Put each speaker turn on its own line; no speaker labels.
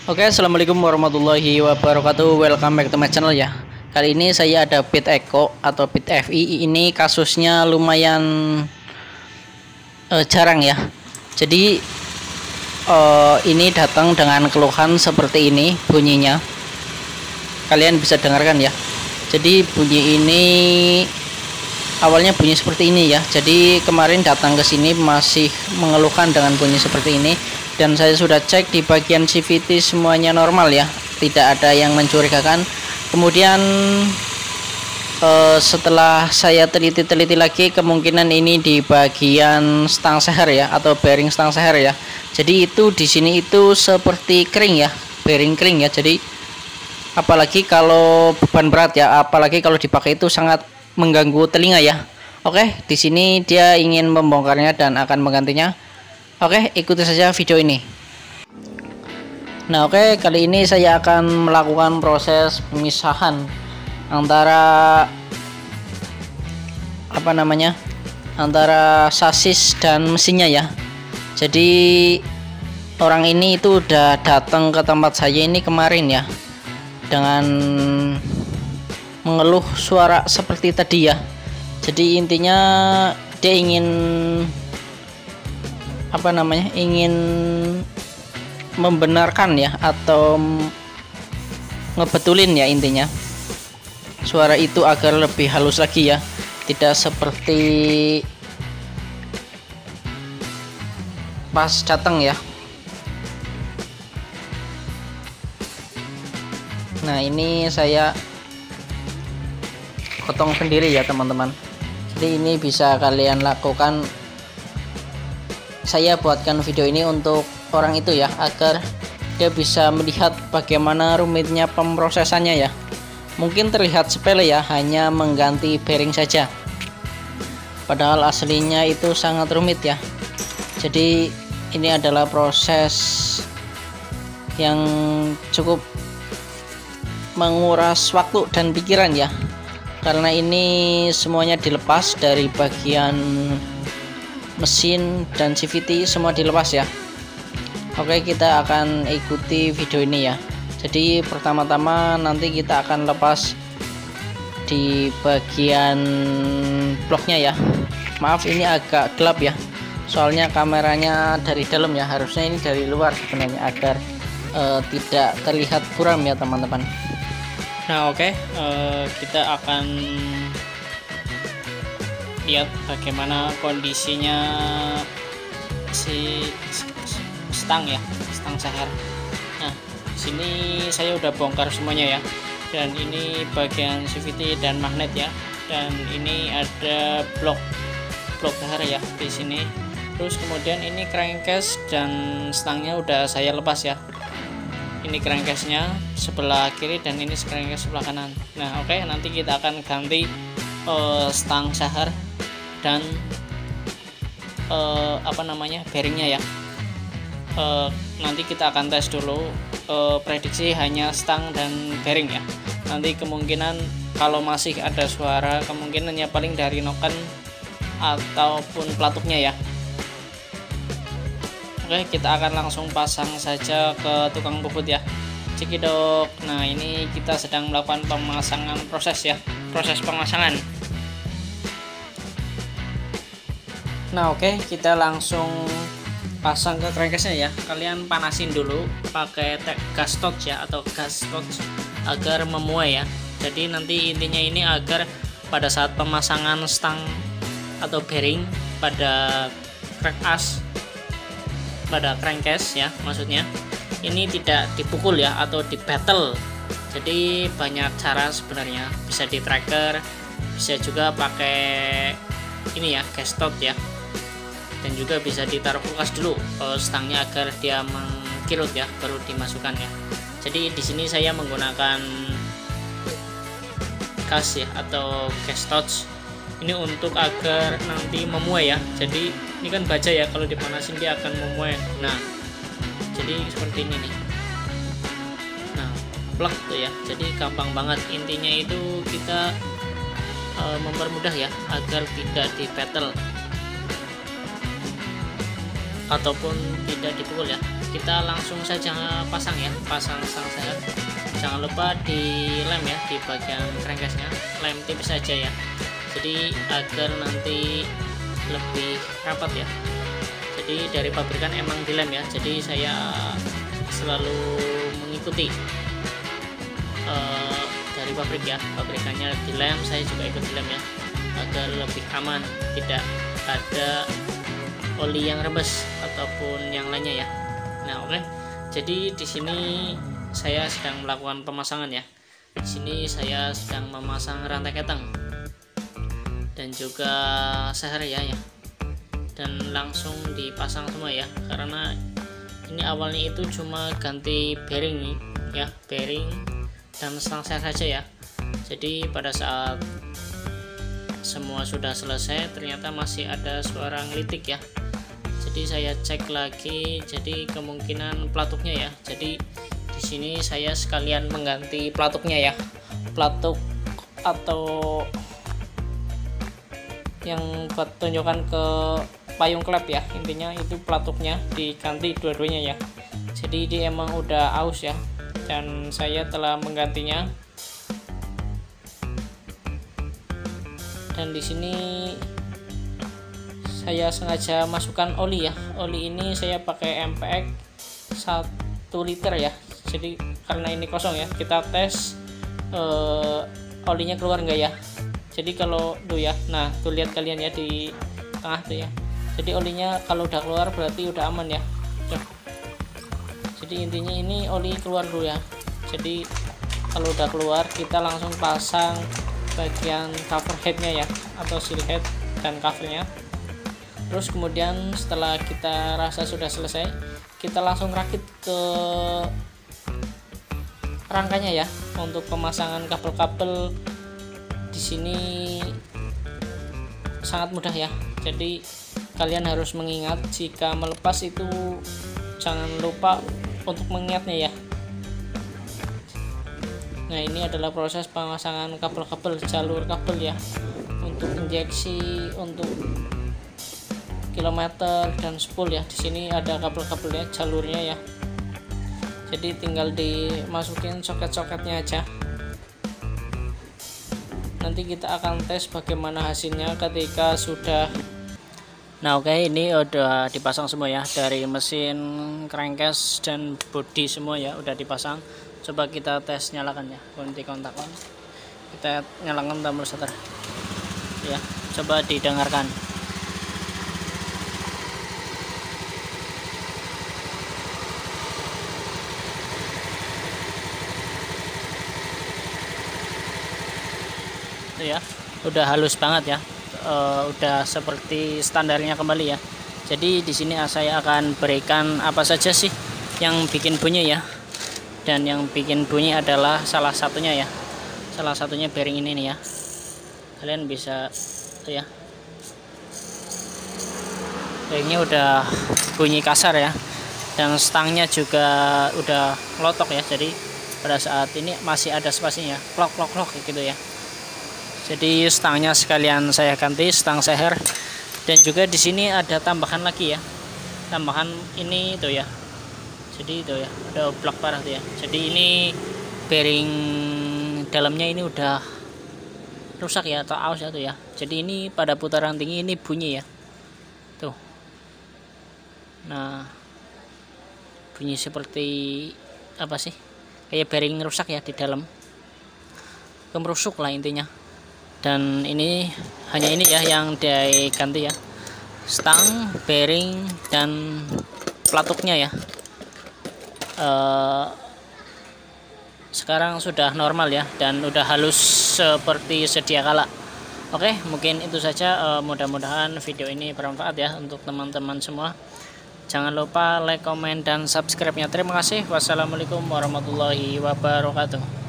Oke, assalamualaikum warahmatullahi wabarakatuh. Welcome back to my channel ya. Kali ini saya ada Pit Eco atau Pit FI. Ini kasusnya lumayan jarang ya. Jadi ini datang dengan keluhan seperti ini bunyinya. Kalian bisa dengarkan ya. Jadi bunyi ini awalnya bunyi seperti ini ya. Jadi kemarin datang ke sini masih mengeluhkan dengan bunyi seperti ini. Dan saya sudah cek di bagian CVT semuanya normal ya, tidak ada yang mencurigakan. Kemudian setelah saya teliti lagi, kemungkinan ini di bagian stang seher ya, atau bearing stang seher ya. Jadi itu di sini itu seperti kering ya, bearing kering ya. Jadi apalagi kalau beban berat ya, apalagi kalau dipakai itu sangat mengganggu telinga ya. Oke, di sini dia ingin membongkarnya dan akan menggantinya. Oke, ikuti saja video ini. Nah, oke, kali ini saya akan melakukan proses pemisahan antara antara sasis dan mesinnya ya. Jadi orang ini itu udah datang ke tempat saya ini kemarin ya, dengan mengeluh suara seperti tadi ya. Jadi intinya dia ingin ingin membenarkan ya, atau ngebetulin ya intinya suara itu agar lebih halus lagi ya, tidak seperti pas datang ya. Nah, ini saya potong sendiri ya teman-teman. Jadi ini bisa kalian lakukan. Saya buatkan video ini untuk orang itu ya, agar dia bisa melihat bagaimana rumitnya pemrosesannya ya. Mungkin terlihat sepele ya, hanya mengganti bearing saja, padahal aslinya itu sangat rumit ya. Jadi ini adalah proses yang cukup menguras waktu dan pikiran ya, karena ini semuanya dilepas dari bagian mesin dan CVT, semua dilepas ya. Oke, kita akan ikuti video ini ya. Jadi pertama-tama nanti kita akan lepas di bagian bloknya ya. Maaf, ini agak gelap ya, soalnya kameranya dari dalam ya, harusnya ini dari luar sebenarnya, agar tidak terlihat buram ya teman-teman. Nah, oke, kita akan lihat bagaimana kondisinya si stang ya, stang seher. Nah, sini saya udah bongkar semuanya ya, dan ini bagian CVT dan magnet ya, dan ini ada blok seher ya di sini. Terus kemudian ini crankcase dan stangnya udah saya lepas ya. Ini crankcase-nya sebelah kiri dan ini crankcase sebelah kanan. Nah, oke, nanti kita akan ganti stang seher dan bearingnya ya. Nanti kita akan tes dulu, prediksi hanya stang dan bearing ya. Nanti kemungkinan kalau masih ada suara, kemungkinannya paling dari noken ataupun pelatuknya ya. Oke, kita akan langsung pasang saja ke tukang bubut ya. Cekidot. Nah, ini kita sedang melakukan pemasangan proses pemasangan. Nah, oke, kita langsung pasang ke crankcase-nya ya. Kalian panasin dulu pakai gas torch ya, atau gas torch agar memuai ya. Jadi nanti intinya ini agar pada saat pemasangan stang atau bearing pada crankcase ya, maksudnya ini tidak dipukul ya, atau di battle. Jadi banyak cara sebenarnya, bisa di tracker, bisa juga pakai ini ya, gas torch ya, dan juga bisa ditaruh kulkas dulu stangnya agar dia mengkirut ya, baru dimasukkan ya. Jadi di sini saya menggunakan gas ya, atau gas torch ini untuk agar nanti memuai ya. Jadi ini kan baja ya, kalau dipanasin dia akan memuai. Nah, jadi seperti ini nih. Nah, plug tuh ya, jadi gampang banget. Intinya itu kita mempermudah ya, agar tidak di battle ataupun tidak dipukul ya. kita langsung saja pasang ya, pasang stang seher. Jangan lupa dilem ya di bagian crankcase-nya, lem tipis saja ya, jadi agar nanti lebih rapat ya. Jadi dari pabrikan emang dilem ya, jadi saya selalu mengikuti dari pabrik ya, pabrikannya dilem, saya juga ikut dilem ya, agar lebih aman, tidak ada oli yang rembes ataupun yang lainnya ya. Nah oke, jadi di sini saya sedang melakukan pemasangan ya. Di sini saya sedang memasang rantai keteng dan juga seher ya, dan langsung dipasang semua ya, karena ini awalnya itu cuma ganti bearing nih ya, bearing dan stang seher saja ya. Jadi pada saat semua sudah selesai ternyata masih ada suara ngelitik ya, jadi saya cek lagi, jadi kemungkinan pelatuknya ya. Jadi di sini saya sekalian mengganti pelatuknya ya, pelatuk atau yang buat tunjukkan ke payung klep ya, intinya itu pelatuknya diganti dua-duanya ya. Jadi dia emang udah aus ya, dan saya telah menggantinya. Dan di sini saya sengaja masukkan oli ya, oli ini saya pakai MPX 1 liter ya. Jadi karena ini kosong ya, kita tes olinya keluar enggak ya. Jadi kalau tuh ya, nah tuh lihat kalian ya di tengah tuh ya, jadi olinya kalau udah keluar berarti udah aman ya. Tuh. Jadi intinya ini oli keluar dulu ya. Jadi kalau udah keluar kita langsung pasang bagian cover headnya ya, atau seal head dan covernya. Terus kemudian setelah kita rasa sudah selesai, kita langsung rakit ke rangkanya ya. Untuk pemasangan kabel-kabel di sini sangat mudah ya. Jadi kalian harus mengingat jika melepas itu jangan lupa untuk mengingatnya ya. Nah ini adalah proses pemasangan kabel-kabel, jalur kabel ya, untuk injeksi, untuk kilometer dan spool ya. Di sini ada kabel-kabelnya, jalurnya ya. Jadi tinggal dimasukin soket-soketnya aja. Nanti kita akan tes bagaimana hasilnya ketika sudah. Nah oke, ini udah dipasang semua ya, dari mesin, crankcase dan bodi semua ya udah dipasang. Coba kita tes nyalakan ya, kunci kontak on, kita nyalakan tombol starter ya, coba didengarkan. Itu ya, udah halus banget ya, udah seperti standarnya kembali ya. Jadi di sini saya akan berikan apa saja sih yang bikin bunyi ya. Dan yang bikin bunyi adalah salah satunya ya, salah satunya bearing ini nih ya. Kalian bisa tuh ya, bearingnya udah bunyi kasar ya, dan stangnya juga udah lotok ya. Jadi pada saat ini masih ada spasinya, klok gitu ya. Jadi stangnya sekalian saya ganti, stang seher. Dan juga di sini ada tambahan lagi ya, tambahan ini tuh ya. Jadi itu ya, udah oblak parah tuh ya. Jadi ini bearing dalamnya ini udah rusak ya, atau aus ya tuh ya. Jadi ini pada putaran tinggi ini bunyi ya. Tuh. Nah, bunyi seperti apa sih? Kayak bearing rusak ya di dalam. Kemerusuk lah intinya. Dan ini hanya ini ya yang diganti ya. Stang, bearing dan pelatuknya ya. Sekarang sudah normal ya, dan udah halus seperti sedia kala. Oke, mungkin itu saja. Mudah-mudahan video ini bermanfaat ya untuk teman-teman semua. Jangan lupa like, comment, dan subscribe-nya. Terima kasih. Wassalamualaikum warahmatullahi wabarakatuh.